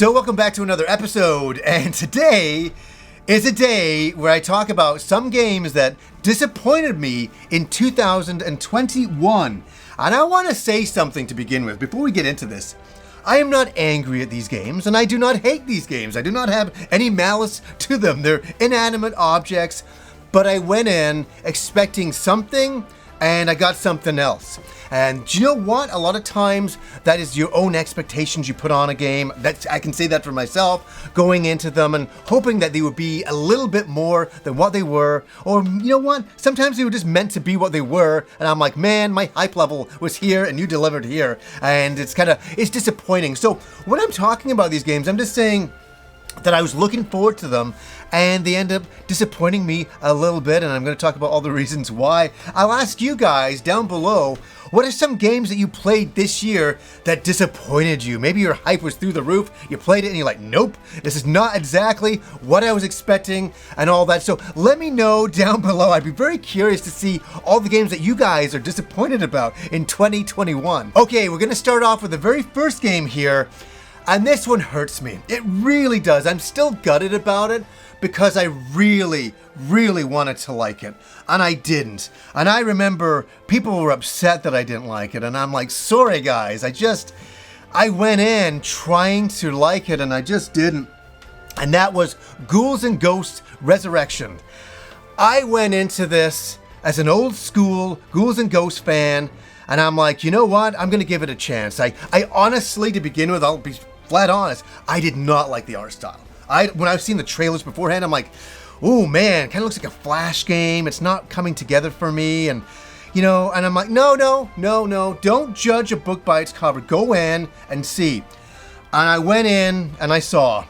So welcome back to another episode, and today is a day where I talk about some games that disappointed me in 2021. And I want to say something to begin with before we get into this. I am not angry at these games, and I do not hate these games. I do not have any malice to them. They're inanimate objects, but I went in expecting something, and I got something else. And do you know what? A lot of times that is your own expectations you put on a game. I can say that for myself, going into them and hoping that they would be a little bit more than what they were. Or you know what? Sometimes they were just meant to be what they were. And I'm like, man, my hype level was here and you delivered here. And it's disappointing. So when I'm talking about these games, I'm just saying that I was looking forward to them, and they end up disappointing me a little bit, and I'm going to talk about all the reasons why. I'll ask you guys down below, what are some games that you played this year that disappointed you? Maybe your hype was through the roof, you played it and you're like, nope, this is not exactly what I was expecting, and all that. So let me know down below. I'd be very curious to see all the games that you guys are disappointed about in 2021. Okay, we're going to start off with the very first game here. And this one hurts me. It really does. I'm still gutted about it because I really wanted to like it. And I didn't. And I remember people were upset that I didn't like it. And I'm like, sorry guys, I went in trying to like it and I just didn't. And that was Ghouls and Ghosts Resurrection. I went into this as an old school Ghouls and Ghosts fan. And I'm like, you know what? I'm going to give it a chance. I honestly, to begin with, I'll be flat honest, I did not like the art style. When I've seen the trailers beforehand, I'm like, oh man, kind of looks like a Flash game. It's not coming together for me. And, you know, and I'm like, no, don't judge a book by its cover. Go in and see. And I went in and I saw.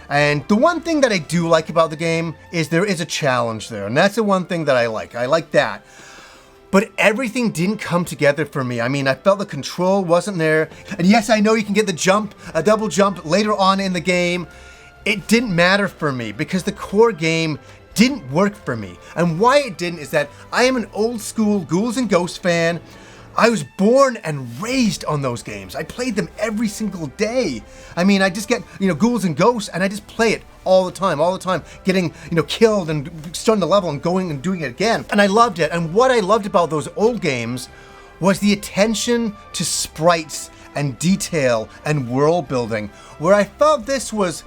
And the one thing that I do like about the game is there is a challenge there. And that's the one thing that I like. I like that. But everything didn't come together for me. I mean, I felt the control wasn't there. And yes, I know you can get the jump, a double jump later on in the game. It didn't matter for me because the core game didn't work for me. And why it didn't is that I am an old school Ghouls and Ghosts fan. I was born and raised on those games. I played them every single day. I mean, I just get, Ghouls and Ghosts and I just play it all the time, getting, killed and starting the level and going and doing it again. And I loved it. And what I loved about those old games was the attention to sprites and detail and world building, where I felt this was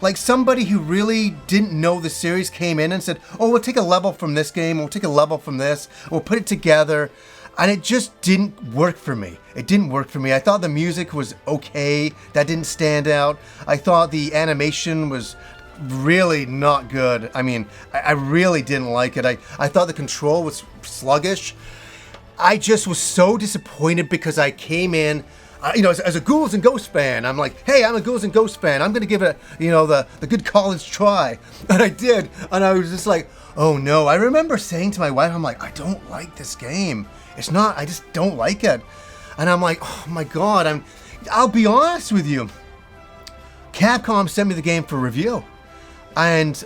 like somebody who really didn't know the series came in and said, oh, we'll take a level from this game, we'll take a level from this, we'll put it together. And it just didn't work for me. It didn't work for me. I thought the music was okay. That didn't stand out. I thought the animation was really not good. I mean, I really didn't like it. I thought the control was sluggish. I just was so disappointed because I came in, as a Ghouls and Ghosts fan. I'm like, hey, I'm a Ghouls and Ghosts fan. I'm going to give it, the good college try. And I did. And I was just like, oh no. I remember saying to my wife, I'm like, I don't like this game. It's not, I just don't like it. And I'm like, oh my God, I'll be honest with you. Capcom sent me the game for review. And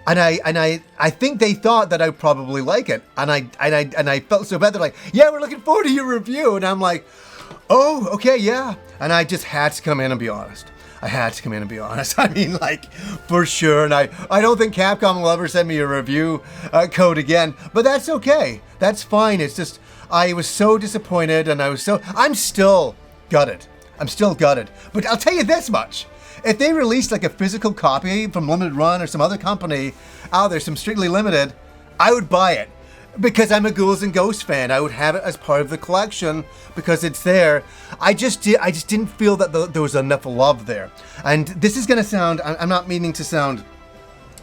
I think they thought that I'd probably like it. And I felt so bad. They're like, yeah, we're looking forward to your review. And I'm like, oh, okay, yeah. And I just had to come in and be honest. I mean, like, for sure. And I don't think Capcom will ever send me a review code again. But that's okay. That's fine. It's just, I was so disappointed and I'm still gutted. But I'll tell you this much. If they released like a physical copy from Limited Run or some other company out there, some Strictly Limited, I would buy it. Because I'm a Ghouls and Ghosts fan. I would have it as part of the collection because it's there. I just didn't feel that there was enough love there. And this is going to sound, I'm not meaning to sound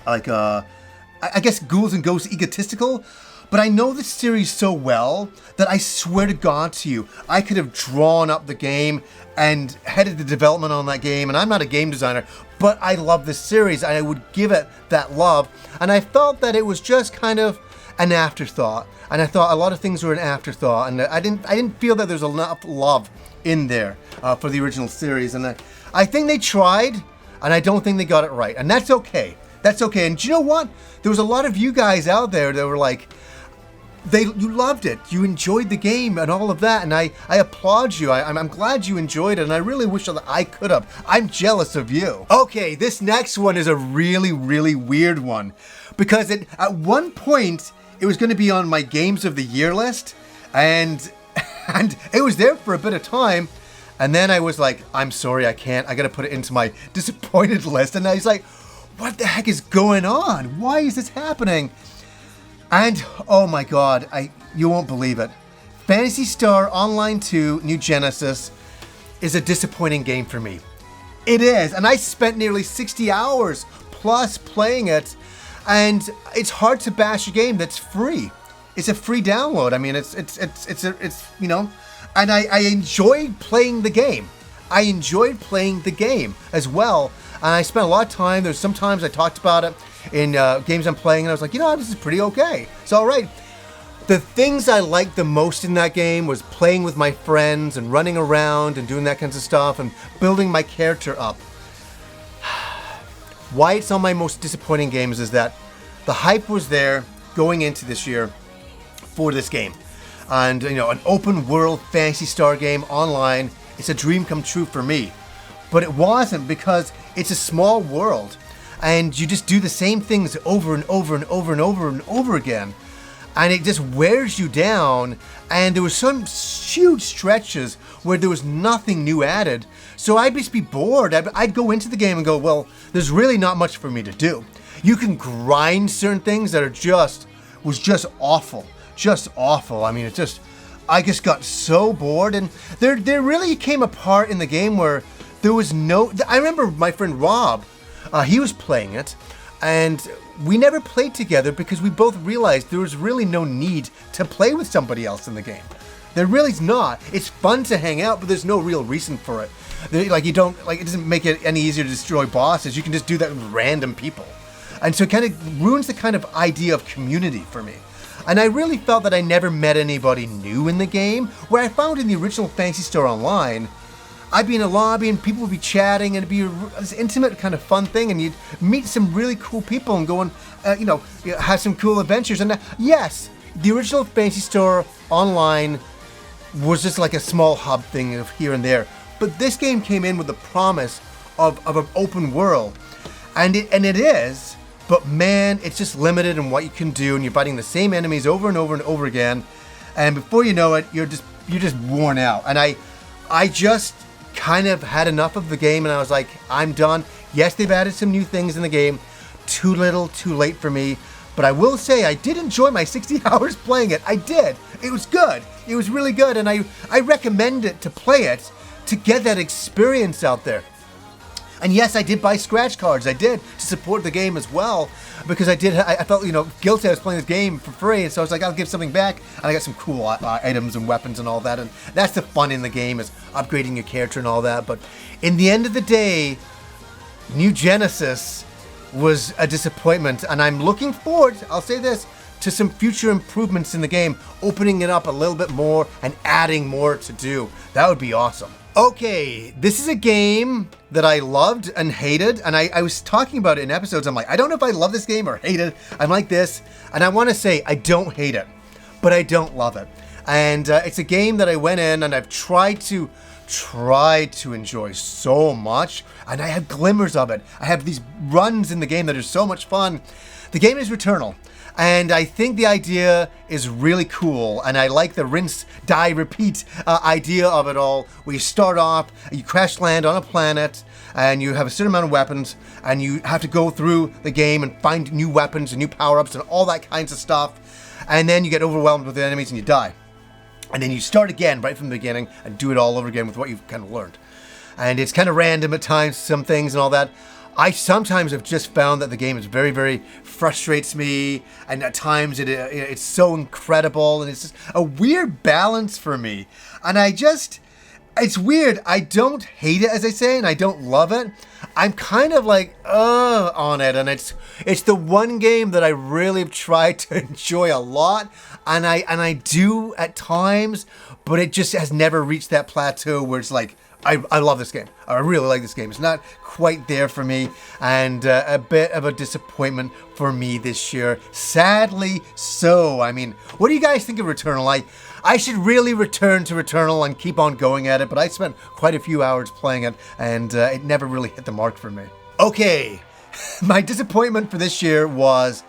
like, I guess Ghouls and Ghosts egotistical, but I know this series so well that I swear to God to you, I could have drawn up the game and headed the development on that game. And I'm not a game designer, but I love this series. And I would give it that love. And I felt that it was just kind of an afterthought, and I thought a lot of things were an afterthought, and I didn't feel that there's enough love in there for the original series, and I think they tried, and I don't think they got it right, and that's okay. And do you know what? There was a lot of you guys out there that were like, you loved it. You enjoyed the game and all of that, and I applaud you. I'm glad you enjoyed it, and I really wish that I could have. I'm jealous of you. Okay, this next one is a really, really weird one, because at one point it was going to be on my Games of the Year list, and it was there for a bit of time, and then I was like, I'm sorry, I can't. I got to put it into my disappointed list, and I was like, what the heck is going on? Why is this happening? And, oh my god, you won't believe it. Phantasy Star Online 2 New Genesis is a disappointing game for me. It is, and I spent nearly 60 hours plus playing it, and it's hard to bash a game that's free. It's a free download. I mean, it's you know, and I enjoyed playing the game. I enjoyed playing the game as well, and I spent a lot of time. There's sometimes I talked about it in games I'm playing, and I was like, you know, this is pretty okay. It's all right. The things I liked the most in that game was playing with my friends and running around and doing that kinds of stuff and building my character up. Why it's on my most disappointing games is that the hype was there going into this year for this game. And, you know, an open world Phantasy Star game online, it's a dream come true for me. But it wasn't, because it's a small world. And you just do the same things over and over and over and over and over again. And it just wears you down. And there was some huge stretches where there was nothing new added. So I'd just be bored. I'd go into the game and go, well, there's really not much for me to do. You can grind certain things that was just awful. Just awful. I mean, I just got so bored. And there really came a part in the game where there was I remember my friend Rob, he was playing it, and we never played together because we both realized there was really no need to play with somebody else in the game. There really's not. It's fun to hang out, but there's no real reason for it. It doesn't make it any easier to destroy bosses. You can just do that with random people. And so it kind of ruins the kind of idea of community for me. And I really felt that I never met anybody new in the game, where I found in the original Phantasy Star Online, I'd be in a lobby and people would be chatting, and it'd be this intimate kind of fun thing, and you'd meet some really cool people and go and, have some cool adventures. And yes, the original Phantasy Star Online was just like a small hub thing of here and there. But this game came in with the promise of an open world. And it is, but man, it's just limited in what you can do, and you're fighting the same enemies over and over and over again. And before you know it, you're just worn out. And I just kind of had enough of the game, and I was like, I'm done. Yes, they've added some new things in the game. Too little, too late for me. But I will say I did enjoy my 60 hours playing it. I did. It was good. It was really good, and I recommend it to play it to get that experience out there. And yes, I did buy scratch cards. I did, to support the game as well, because I felt, guilty. I was playing this game for free, and so I was like, I'll give something back. And I got some cool items and weapons and all that, and that's the fun in the game, is upgrading your character and all that. But in the end of the day, New Genesis was a disappointment, and I'm looking forward, I'll say this, to some future improvements in the game, opening it up a little bit more and adding more to do. That would be awesome. Okay, this is a game that I loved and hated, and I was talking about it in episodes. I'm like, I don't know if I love this game or hate it. I'm like this, and I want to say I don't hate it, but I don't love it. And it's a game that I went in and I've tried to enjoy so much, and I have glimmers of it. I have these runs in the game that are so much fun. The game is Returnal. And I think the idea is really cool, and I like the rinse, die, repeat idea of it all, where you start off, you crash land on a planet, and you have a certain amount of weapons, and you have to go through the game and find new weapons and new power-ups and all that kinds of stuff, and then you get overwhelmed with the enemies and you die. And then you start again right from the beginning and do it all over again with what you've kind of learned. And it's kind of random at times, some things and all that. I sometimes have just found that the game is very, very frustrates me, and at times it's so incredible, and it's just a weird balance for me. And it's weird. I don't hate it, as I say, and I don't love it. I'm kind of like, on it, and it's the one game that I really have tried to enjoy a lot, and I do at times, but it just has never reached that plateau where it's like, I love this game. I really like this game. It's not quite there for me, and a bit of a disappointment for me this year. Sadly so. I mean, what do you guys think of Returnal? I should really return to Returnal and keep on going at it, but I spent quite a few hours playing it, and it never really hit the mark for me. Okay, my disappointment for this year was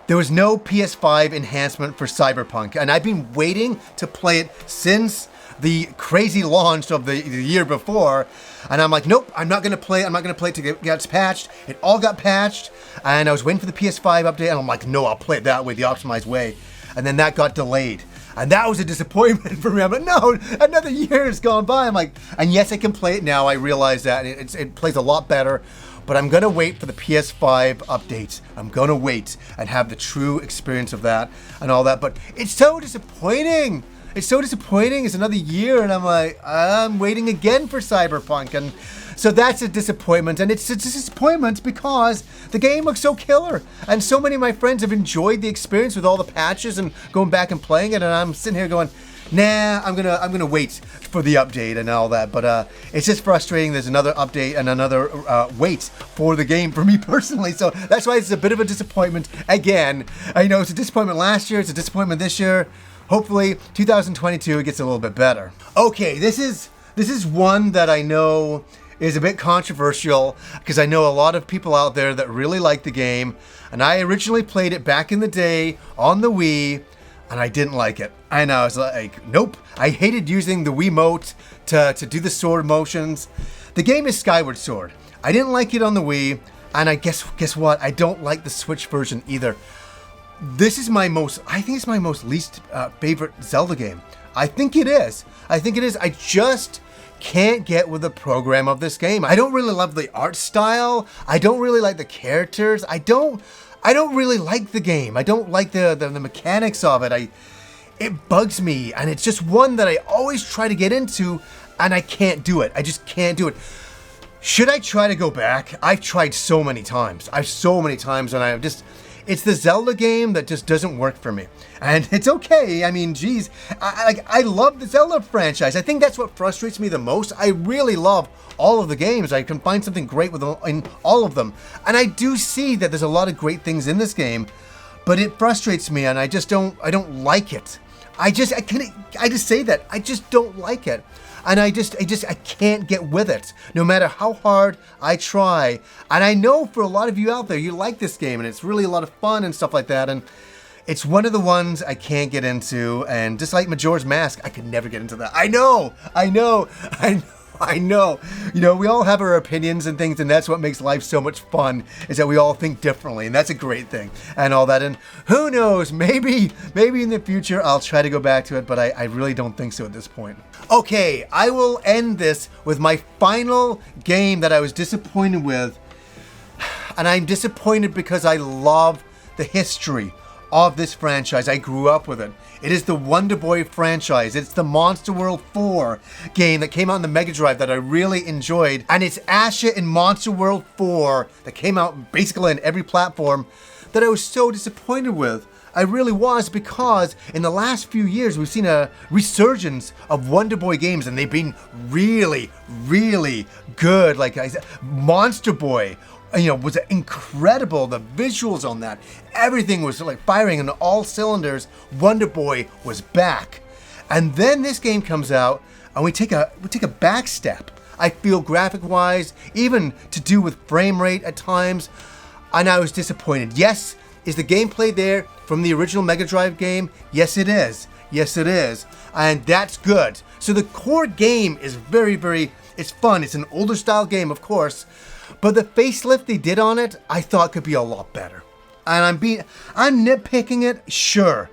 there was no PS5 enhancement for Cyberpunk, and I've been waiting to play it since the crazy launch of the year before, and I'm like, nope, I'm not gonna play it. I'm not gonna play it till it gets patched. It all got patched, and I was waiting for the PS5 update, and I'm like, no, I'll play it that way, the optimized way, and then that got delayed. And that was a disappointment for me. I'm like, no, another year has gone by. I'm like, and yes, I can play it now. I realize that it plays a lot better, but I'm gonna wait for the PS5 updates. I'm gonna wait and have the true experience of that and all that. But it's so disappointing. It's so disappointing. It's another year, and I'm like, I'm waiting again for Cyberpunk, and so that's a disappointment. And it's a disappointment because the game looks so killer, and so many of my friends have enjoyed the experience with all the patches and going back and playing it, and I'm sitting here going, nah, I'm gonna wait for the update and all that. But it's just frustrating. There's another update and another wait for the game for me personally. So that's why it's a bit of a disappointment again. I know it's a disappointment last year. It's a disappointment this year. Hopefully, 2022 it gets a little bit better. Okay, this is one that I know is a bit controversial because I know a lot of people out there that really like the game, and I originally played it back in the day on the Wii, and I didn't like it. And I was like, nope. I hated using the Wiimote to do the sword motions. The game is Skyward Sword. I didn't like it on the Wii, and I guess what? I don't like the Switch version either. This is I think it's my most least favorite Zelda game. I think it is. I just can't get with the program of this game. I don't really love the art style. I don't really like the characters. I don't really like the game. I don't like the mechanics of it. It bugs me, and it's just one that I always try to get into, and I can't do it. I just can't do it. Should I try to go back? I've tried so many times. And it's the Zelda game that just doesn't work for me. And it's okay. I mean, geez, I love the Zelda franchise. I think that's what frustrates me the most. I really love all of the games. I can find something great in all of them. And I do see that there's a lot of great things in this game, but it frustrates me, and I don't like it. I just say that. I just don't like it. And I can't get with it, no matter how hard I try. And I know for a lot of you out there, you like this game, and it's really a lot of fun and stuff like that. And it's one of the ones I can't get into. And just like Majora's Mask, I could never get into that. I know. You know, we all have our opinions and things, and that's what makes life so much fun, is that we all think differently, and that's a great thing and all that. And who knows, maybe in the future I'll try to go back to it, but I really don't think so at this point. Okay, I will end this with my final game that I was disappointed with, and I'm disappointed because I love the history of this franchise. I grew up with it. It is the Wonder Boy franchise. It's the Monster World 4 game that came out on the Mega Drive that I really enjoyed. And it's Asha in Monster World 4 that came out basically on every platform that I was so disappointed with. I really was, because in the last few years we've seen a resurgence of Wonder Boy games, and they've been really, really good. Like I said, Monster Boy, you know, was incredible. The visuals on that, everything was like firing on all cylinders. Wonder Boy was back, and then this game comes out, and we take a back step. I feel graphic-wise, even to do with frame rate at times, and I was disappointed. Yes, is the gameplay there from the original Mega Drive game? Yes, it is. Yes, it is, and that's good. So the core game is very, very. It's fun. It's an older style game, of course. But the facelift they did on it, I thought could be a lot better. And I'm nitpicking it, sure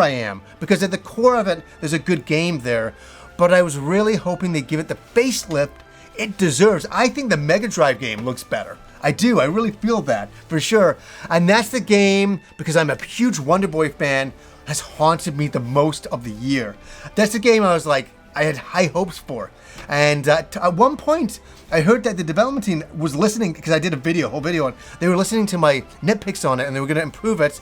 I am, because at the core of it, there's a good game there. But I was really hoping they'd give it the facelift it deserves. I think the Mega Drive game looks better. I do, I really feel that, for sure. And that's the game, because I'm a huge Wonder Boy fan, has haunted me the most of the year. That's the game I was like, I had high hopes for. And at one point, I heard that the development team was listening, because I did a whole video, and they were listening to my nitpicks on it, and they were going to improve it.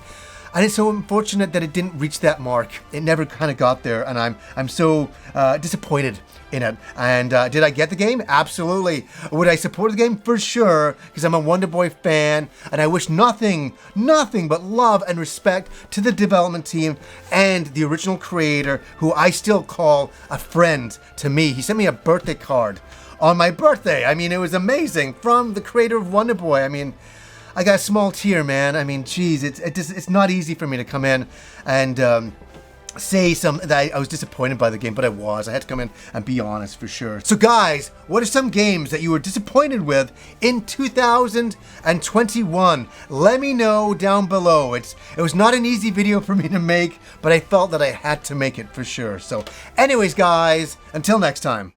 And it's so unfortunate that it didn't reach that mark. It never kind of got there, and I'm so disappointed in it. And did I get the game? Absolutely. Would I support the game? For sure, because I'm a Wonder Boy fan, and I wish nothing but love and respect to the development team and the original creator, who I still call a friend to me. He sent me a birthday card on my birthday. I mean, it was amazing, from the creator of Wonder Boy. I mean, I got a small tear, man. I mean, geez, it's not easy for me to come in and say that I was disappointed by the game, but I was. I had to come in and be honest, for sure. So guys, what are some games that you were disappointed with in 2021? Let me know down below. It was not an easy video for me to make, but I felt that I had to make it for sure. So anyways, guys, until next time.